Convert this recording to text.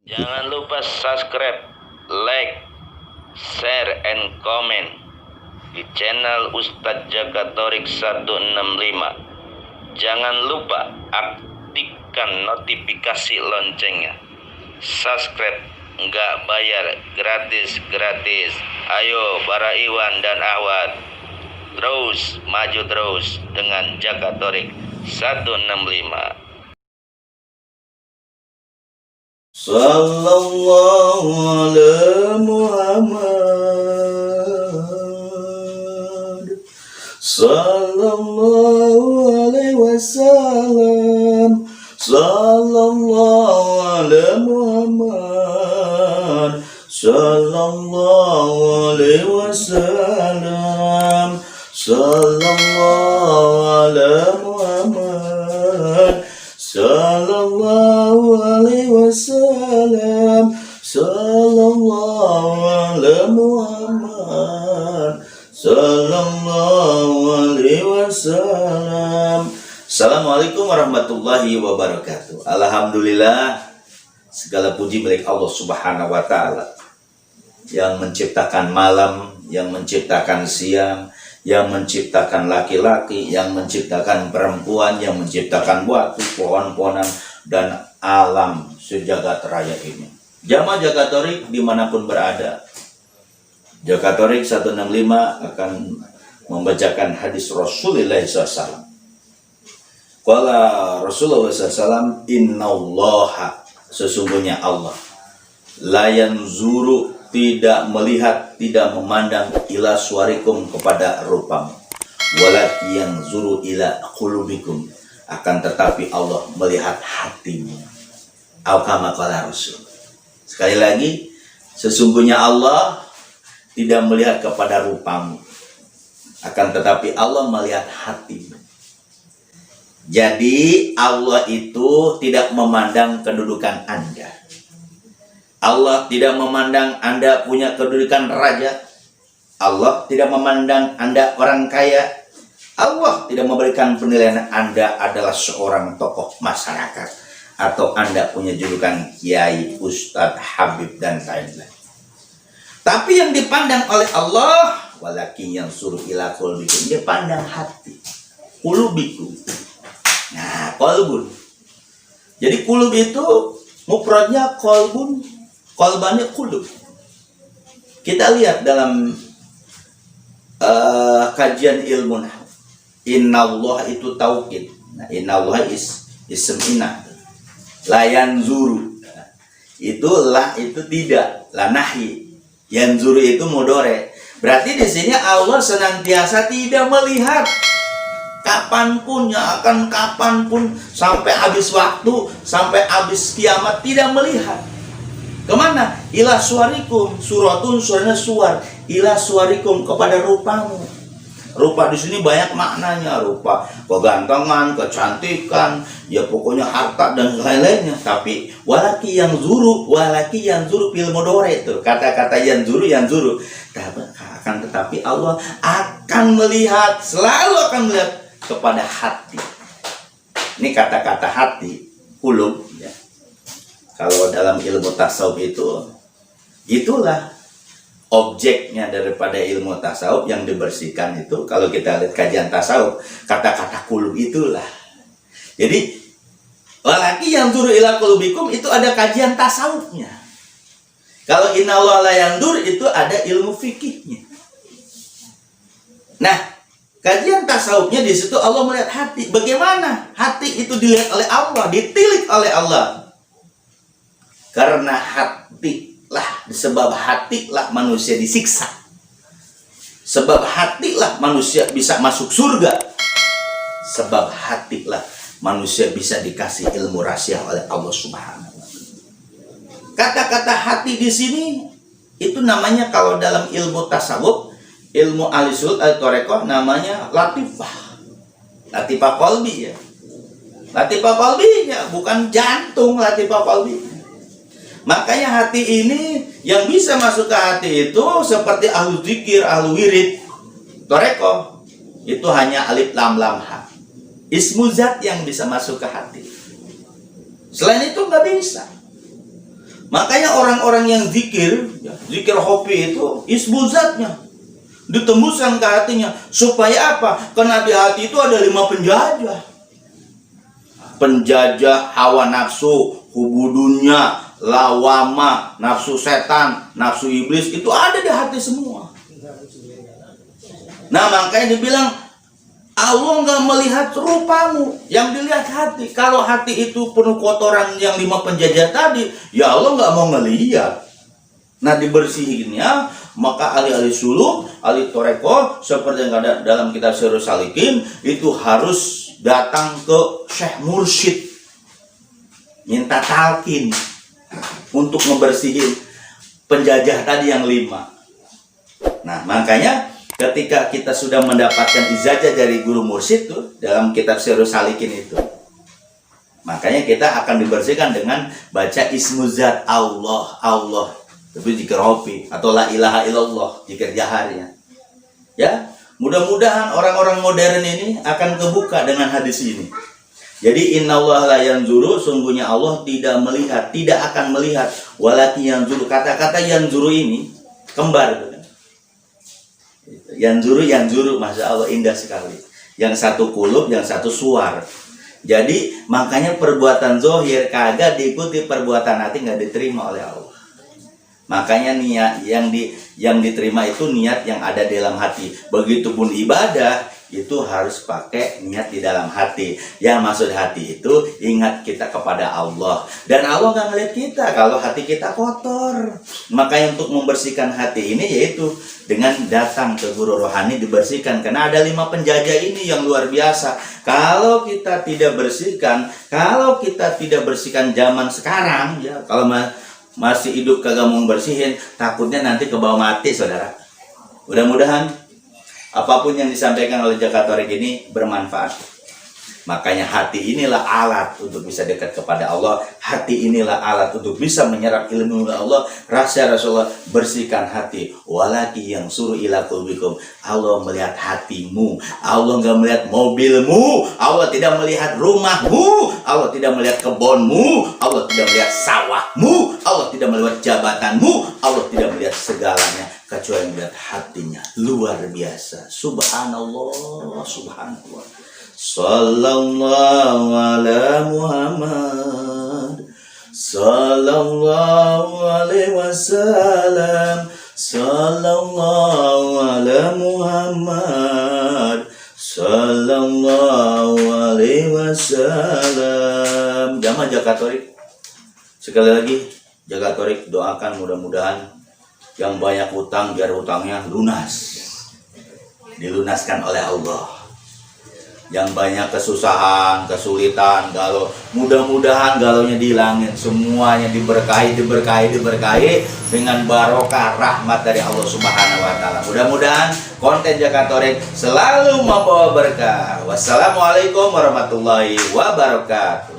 Jangan lupa subscribe, like, share, and comment di channel Ustadz Jakatorik 165. Jangan lupa aktifkan notifikasi loncengnya. Subscribe nggak bayar, gratis. Ayo para Iwan dan Ahwat, terus maju terus dengan Jakatorik 165. Sallallahu ala Muhammad, sallallahu alaihi wasallam, sallallahu ala Muhammad, sallallahu alaihi wasallam, sallallahu ala Muhammad, sallallahu alaihi wasallam, sallallahu ala Muhammad, sallallahu alaihi wasallam. Assalamualaikum warahmatullahi wabarakatuh. Alhamdulillah, segala puji milik Allah Subhanahu wa taala yang menciptakan malam, yang menciptakan siang, yang menciptakan laki-laki, yang menciptakan perempuan, yang menciptakan batu, pohon-pohonan, dan alam sejagat raya ini. Jamaah Jakatorik dimanapun berada, Jakatorik 165 akan membacakan hadis Rasulullah SAW. Qala Rasulullah SAW, innallaha, sesungguhnya Allah, la yanzuru, tidak melihat, tidak memandang, ila suarikum, kepada rupamu, walaki yanzuru ila qulubikum, akan tetapi Allah melihat hatimu. Au kama qala Rasul. Sekali lagi, sesungguhnya Allah tidak melihat kepada rupamu, akan tetapi Allah melihat hatimu. Jadi Allah itu tidak memandang kedudukan Anda. Allah tidak memandang Anda punya kedudukan raja. Allah tidak memandang Anda orang kaya. Allah tidak memberikan penilaian Anda adalah seorang tokoh masyarakat, atau Anda punya julukan kiai, ustadz, habib, dan lain-lain. Tapi yang dipandang oleh Allah, walakin yang suruh ila qulubikum, dia pandang hati, qulubikum. Nah, qalbun. Jadi qulub itu mufradnya qalbun, qalbannya qulub. Kita lihat dalam kajian ilmu nahwu, innallah itu taukid. Nah, innallah ism inna. La yanzuru, itu la itu tidak, la nahi. Yanzuru itu mudhari. Berarti di sini Allah senantiasa tidak melihat. Kapanpun, yang akan kapanpun, sampai habis waktu, sampai habis kiamat, tidak melihat. Kemana? Ila suarikum, suratun, suranya suar. Ila suarikum, kepada rupamu. Rupa di sini banyak maknanya, rupa kegantengan, kecantikan, ya pokoknya harta dan lain-lainnya. Tapi walaki yang zuru fil mudhari, itu kata-kata yang zuru. Akan tetapi Allah akan melihat, selalu akan melihat kepada hati. Ini kata-kata hati, qulub ya. Kalau dalam ilmu tasawuf itulah objeknya daripada ilmu tasawuf yang dibersihkan itu. Kalau kita lihat kajian tasawuf, kata-kata qulub itulah. Jadi walaki yang turu ila qulubikum itu ada kajian tasawufnya. Kalau innallaha la yandur itu ada ilmu fikihnya. Nah, kajian tasawufnya di situ Allah melihat hati. Bagaimana hati itu dilihat oleh Allah, ditilik oleh Allah? Karena hatilah, sebab hatilah manusia disiksa. Sebab hatilah manusia bisa masuk surga. Sebab hatilah manusia bisa dikasih ilmu rahasia oleh Allah Subhanahu wa taala. Kata-kata hati di sini itu namanya, kalau dalam ilmu tasawuf, ilmu alisul al-torekoh, namanya latifah. Latifah qalbi ya. Latifah qalbi ya, bukan jantung, latifah qalbi. Makanya hati ini yang bisa masuk ke hati itu seperti ahlu zikir, ahlu wirid, torekoh, itu hanya alif lam lam ha. Ismu zat yang bisa masuk ke hati. Selain itu nggak bisa. Makanya orang-orang yang zikir, ya, zikir hobi itu isbuzatnya ditembuskan ke hatinya. Supaya apa? Karena di hati itu ada 5 penjajah. Penjajah hawa nafsu, hubudunya, lawama, nafsu setan, nafsu iblis, itu ada di hati semua. Nah makanya dibilang Allah nggak melihat rupamu, yang dilihat hati. Kalau hati itu penuh kotoran yang 5 penjajah tadi, ya Allah nggak mau ngelihat. Nah dibersihinnya, maka ahli-ahli suluk, ahli toreko, seperti yang ada dalam kitab Sirrus Salikin, itu harus datang ke Syekh Mursyid, minta talqin untuk ngebersihin penjajah tadi yang 5. Nah makanya ketika kita sudah mendapatkan ijazah dari guru mursyid tuh dalam kitab Sirrus Salikin itu, makanya kita akan dibersihkan dengan baca ismuzat Allah, Allah, tapi zikir hobi atau la ilaha illallah, zikir jaharnya. Ya, mudah-mudahan orang-orang modern ini akan kebuka dengan hadis ini. Jadi innallaha la yanzuru, sungguhnya Allah tidak melihat, tidak akan melihat, walaki yanzuru. Kata-kata yanzuru ini kembar gitu kan. Yanzuru, Masya Allah, indah sekali. Yang satu kulub, yang satu suar. Jadi makanya perbuatan zohir kagak diikuti perbuatan hati, nggak diterima oleh Allah. Makanya niat yang diterima itu niat yang ada di dalam hati. Begitupun ibadah itu harus pakai niat di dalam hati. Yang maksud hati itu ingat kita kepada Allah. Dan Allah nggak ngeliat kita kalau hati kita kotor. Makanya untuk membersihkan hati ini yaitu dengan datang ke guru rohani dibersihkan. Karena ada 5 penjajah ini yang luar biasa. Kalau kita tidak bersihkan, zaman sekarang ya, kalau masih hidup kagak mau bersihin, takutnya nanti ke bawah mati, saudara. Mudah-mudahan apapun yang disampaikan oleh Jakatorik ini bermanfaat. Makanya hati inilah alat untuk bisa dekat kepada Allah. Hati inilah alat untuk bisa menyerap ilmu Allah. Rahasia Rasulullah, bersihkan hati. Walaki yang suruh ila qulbikum. Allah melihat hatimu. Allah nggak melihat mobilmu. Allah tidak melihat rumahmu. Allah tidak melihat kebunmu. Allah tidak melihat sawahmu. Allah tidak melihat jabatanmu. Allah tidak melihat segalanya kecuali melihat hatinya. Luar biasa. Subhanallah, subhanallah. Sallallahu ala Muhammad, sallallahu alaihi wasallam, sallallahu ala Muhammad, sallallahu alaihi wasallam. Jamaah Jakatorik, sekali lagi Jakatorik doakan mudah-mudahan yang banyak hutang biar hutangnya lunas, dilunaskan oleh Allah. Yang banyak kesusahan, kesulitan, galau, mudah-mudahan galaunya dihilangin, semuanya diberkahi dengan barokah rahmat dari Allah Subhanahu wa taala. Mudah-mudahan konten Jakatorik selalu membawa berkah. Wassalamualaikum warahmatullahi wabarakatuh.